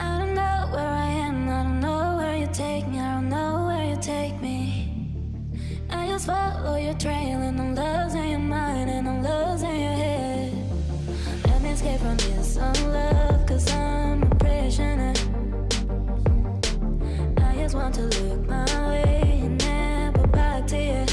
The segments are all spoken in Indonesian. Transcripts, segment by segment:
I don't know where I am, I don't know where you take me, I don't know where you take me. I just follow your trail and I'm losing your mind and I'm losing your head. Let me escape from this unlove, cause I'm a prisoner. I just want to look my way and never back to you.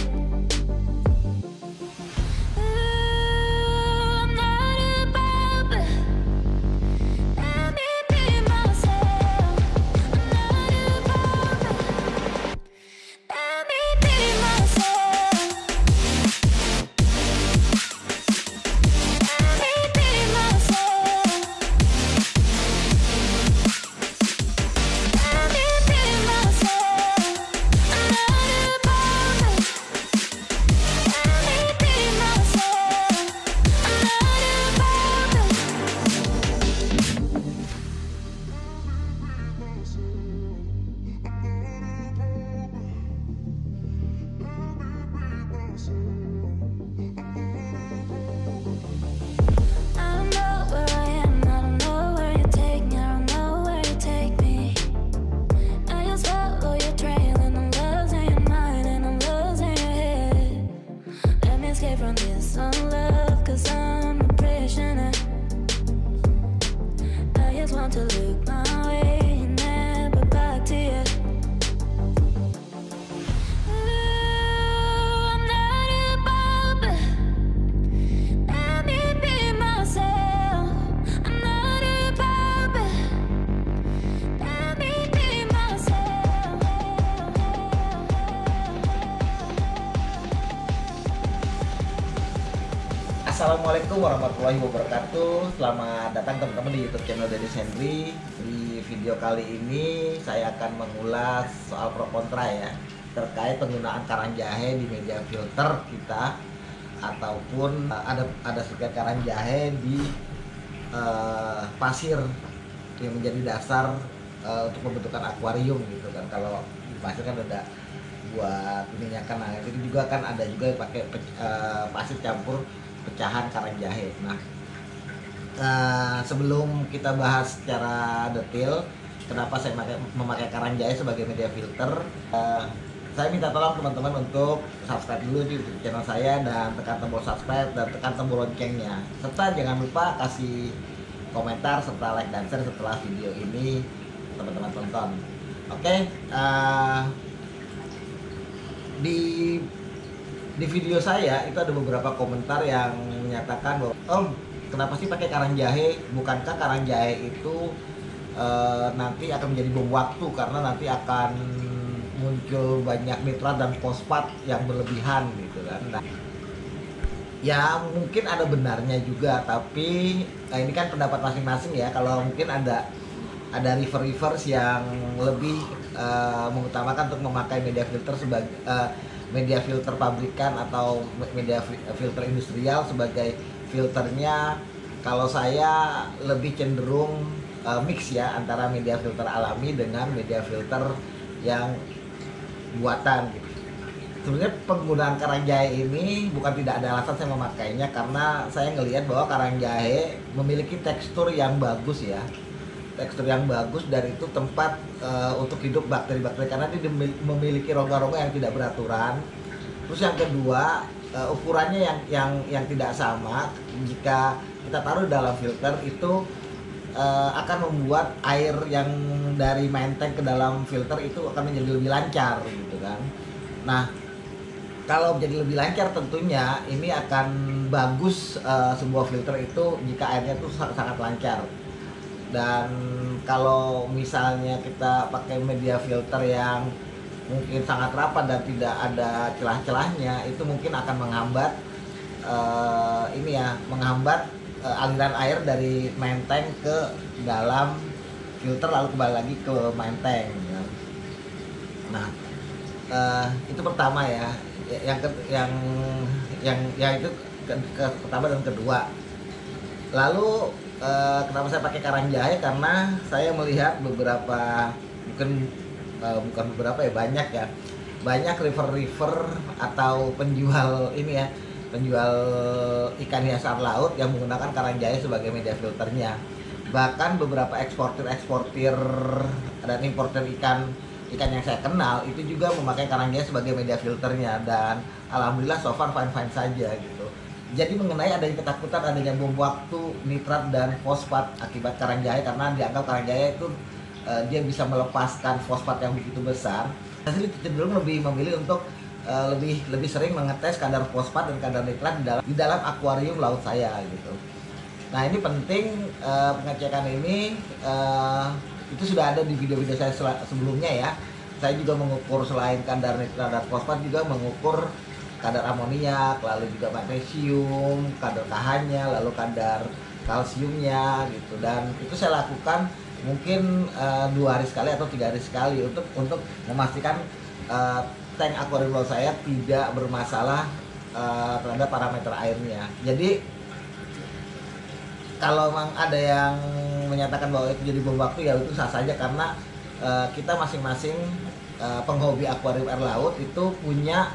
Assalamualaikum warahmatullahi wabarakatuh. Selamat datang teman-teman di YouTube channel Dennis Henry. Di video kali ini saya akan mengulas soal pro kontra ya terkait penggunaan karang jahe di media filter kita, ataupun ada sekitar karang jahe di pasir yang menjadi dasar untuk pembentukan akuarium gitu kan. Kalau di pasir kan ada buat ininya kan, nah itu juga kan ada juga yang pakai pasir campur pecahan karang jahe. Nah, sebelum kita bahas secara detail kenapa saya memakai karang jahe sebagai media filter, saya minta tolong teman-teman untuk subscribe dulu di YouTube channel saya dan tekan tombol subscribe dan tekan tombol loncengnya, serta jangan lupa kasih komentar serta like dan share setelah video ini teman-teman tonton. Oke, di video saya itu ada beberapa komentar yang menyatakan bahwa Om, kenapa sih pakai karang jahe? Bukankah karang jahe itu nanti akan menjadi bom waktu karena nanti akan muncul banyak nitrat dan fosfat yang berlebihan gitu kan. Nah, ya mungkin ada benarnya juga, tapi ini kan pendapat masing-masing ya. Kalau mungkin ada reviewers yang lebih mengutamakan untuk memakai media filter sebagai media filter pabrikan atau media filter industrial sebagai filternya. Kalau saya lebih cenderung mix ya antara media filter alami dengan media filter yang buatan gitu. Sebenarnya penggunaan karang jahe ini bukan tidak ada alasan saya memakainya, karena saya ngelihat bahwa karang jahe memiliki tekstur yang bagus ya. Tekstur yang bagus, dan itu tempat untuk hidup bakteri-bakteri karena dia memiliki rongga-rongga yang tidak beraturan. Terus yang kedua, ukurannya yang tidak sama. Jika kita taruh dalam filter itu akan membuat air yang dari main tank ke dalam filter itu akan menjadi lebih lancar gitu kan. Nah, kalau menjadi lebih lancar tentunya ini akan bagus sebuah filter itu jika airnya itu sangat lancar. Dan kalau misalnya kita pakai media filter yang mungkin sangat rapat dan tidak ada celah-celahnya, itu mungkin akan menghambat aliran air dari main tank ke dalam filter lalu kembali lagi ke main tank ya. Nah, itu pertama ya. Yang itu pertama dan kedua. Lalu kenapa saya pakai karang jahe? Karena saya melihat banyak river atau penjual ikan hiasan laut yang menggunakan karang jahe sebagai media filternya. Bahkan beberapa eksportir dan importer ikan yang saya kenal itu juga memakai karang jahe sebagai media filternya, dan alhamdulillah so far fine saja gitu. Jadi mengenai adanya ketakutan adanya bom waktu, nitrat dan fosfat akibat karang jahe, karena dianggap karang jahe itu dia bisa melepaskan fosfat yang begitu besar, saya cenderung lebih memilih untuk lebih sering mengetes kadar fosfat dan kadar nitrat di dalam akuarium laut saya gitu. Nah ini penting, pengecekan ini itu sudah ada di video-video saya sebelumnya ya. Saya juga mengukur selain kadar nitrat dan fosfat, juga mengukur kadar amoniak, lalu juga magnesium, kadar KH-nya, lalu kadar kalsiumnya gitu. Dan itu saya lakukan mungkin 2 hari sekali atau 3 hari sekali untuk memastikan tank akuarium laut saya tidak bermasalah terhadap parameter airnya. Jadi kalau memang ada yang menyatakan bahwa itu jadi bom waktu, ya itu sah saja, karena kita masing-masing penghobi akuarium air laut itu punya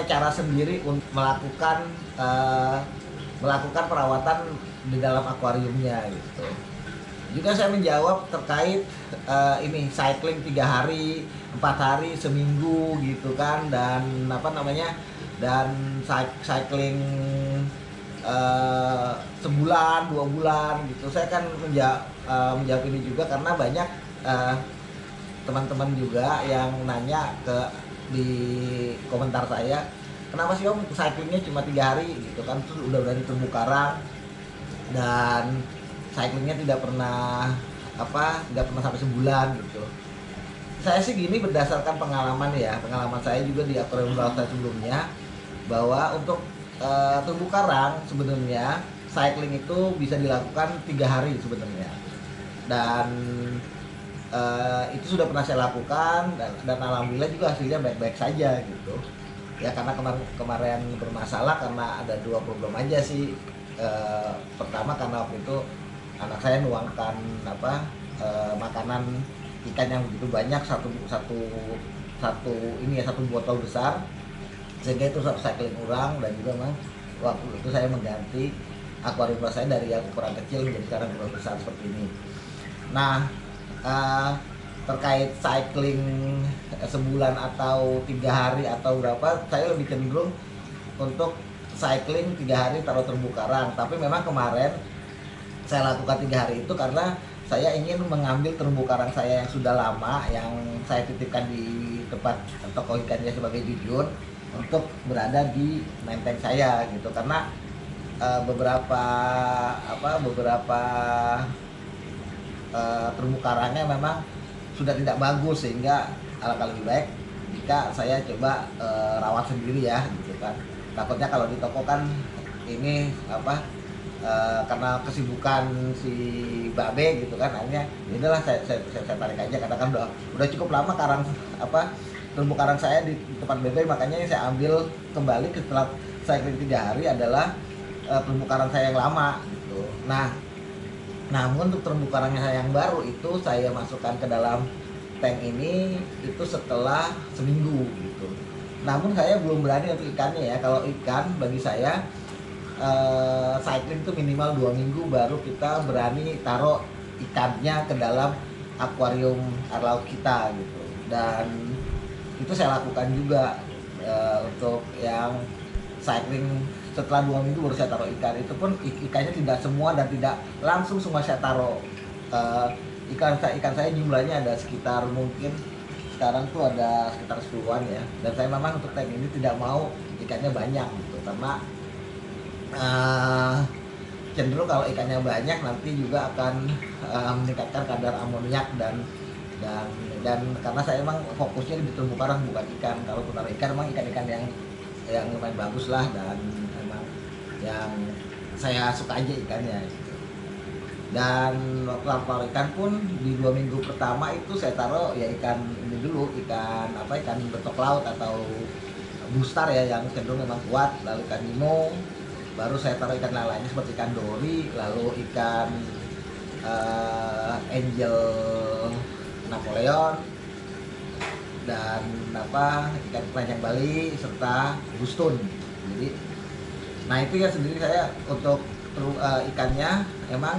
cara sendiri untuk melakukan perawatan di dalam akuariumnya gitu. Juga saya menjawab terkait ini cycling 3 hari, 4 hari, seminggu gitu kan, dan cycling sebulan, 2 bulan gitu. Saya kan menjawab ini juga karena banyak teman-teman juga yang nanya di komentar saya, kenapa sih Om cyclingnya cuma 3 hari gitu kan, terus udah berani terumbu karang dan cyclingnya tidak pernah sampai sebulan gitu. Saya sih gini, berdasarkan pengalaman saya juga di akuarium laut saya sebelumnya, bahwa untuk terumbu karang sebenarnya cycling itu bisa dilakukan 3 hari sebenarnya, dan itu sudah pernah saya lakukan dan alhamdulillah juga hasilnya baik-baik saja gitu ya. Karena kemarin bermasalah karena ada 2 problem aja sih. Pertama karena waktu itu anak saya nuangkan makanan ikan yang begitu banyak, satu botol besar, sehingga itu cycling kurang. Dan juga memang waktu itu saya mengganti akuarium saya dari yang ukuran kecil menjadi sekarang ukuran besar seperti ini. Nah, terkait cycling sebulan atau 3 hari atau berapa, saya lebih cenderung untuk cycling 3 hari taruh terumbu karang. Tapi memang kemarin saya lakukan 3 hari itu karena saya ingin mengambil terumbu karang saya yang sudah lama, yang saya titipkan di tempat toko ikannya sebagai jujur, untuk berada di menteng saya gitu. Karena beberapa terumbu karangnya memang sudah tidak bagus, sehingga alangkah lebih baik jika saya coba rawat sendiri ya gitu kan. Takutnya kalau di toko kan ini karena kesibukan si Babe gitu kan, akhirnya inilah saya tarik aja, karena kan udah cukup lama terumbu karang saya di tempat Bebe, makanya yang saya ambil kembali setelah cycling 3 hari adalah terumbu karang saya yang lama gitu. Nah, namun untuk terumbu karangnya saya yang baru itu saya masukkan ke dalam tank ini itu setelah seminggu gitu. Namun saya belum berani untuk ikannya ya. Kalau ikan bagi saya cycling itu minimal 2 minggu baru kita berani taruh ikannya ke dalam akuarium air laut kita gitu. Dan itu saya lakukan juga untuk yang cycling setelah 2 minggu baru saya taruh ikan. Itu pun ikannya tidak semua dan tidak langsung semua saya taruh. Ikan saya jumlahnya ada sekitar, mungkin sekarang tuh ada sekitar 10-an ya. Dan saya memang untuk tank ini tidak mau ikannya banyak gitu, karena cenderung kalau ikannya banyak nanti juga akan meningkatkan kadar amoniak dan karena saya emang fokusnya di terumbu karang bukan ikan. Kalau taruh ikan emang ikan-ikan yang lumayan bagus lah, dan emang yang saya suka aja ikannya gitu. Dan waktu taruh ikan pun di 2 minggu pertama itu saya taruh ya ikan ini dulu, ikan betok laut atau bustar ya, yang cenderung memang kuat. Lalu ikan nemo, baru saya taruh ikan lainnya seperti ikan dori, lalu ikan angel Napoleon, dan ikan keranjang Bali serta gustun. Jadi, nah itu ya sendiri saya untuk ikannya emang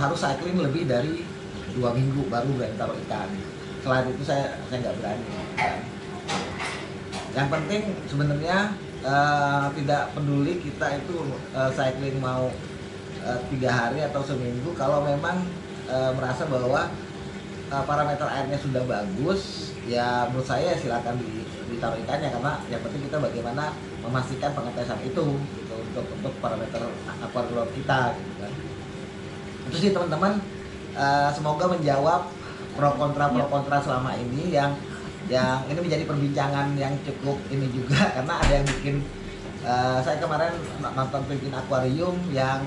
harus cycling lebih dari 2 minggu baru berani taruh ikan. Selain itu saya nggak berani. Yang penting sebenarnya tidak peduli kita itu cycling mau 3 hari atau seminggu, kalau memang merasa bahwa parameter airnya sudah bagus, ya menurut saya silakan ditaruh ikannya, karena yang penting kita bagaimana memastikan pengetesan itu gitu, untuk parameter aquarium kita gitu kan. Itu sih teman-teman, semoga menjawab pro kontra selama ini yang ini menjadi perbincangan yang cukup ini juga karena ada yang bikin saya kemarin nonton Pimpin Aquarium yang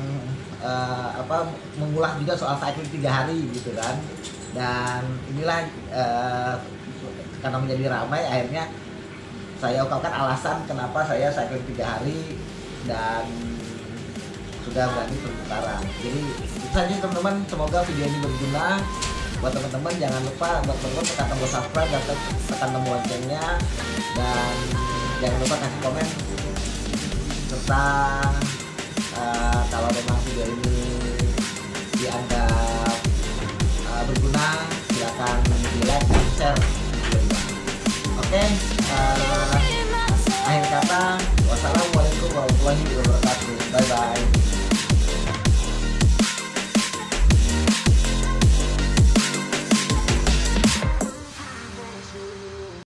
mengulas juga soal cycling 3 hari gitu kan, dan inilah karena menjadi ramai akhirnya saya ungkapkan alasan kenapa saya cycling 3 hari dan sudah berani terumbu karang. Jadi itu saja teman-teman, semoga video ini berguna buat teman-teman. Jangan lupa buat teman-teman tekan tombol subscribe dan tekan tombol loncengnya, dan jangan lupa kasih komen serta kalau memang video ini dianggap berguna, silakan di like dan share video ini. Oke, akhir kata, wassalamualaikum warahmatullahi wabarakatuh.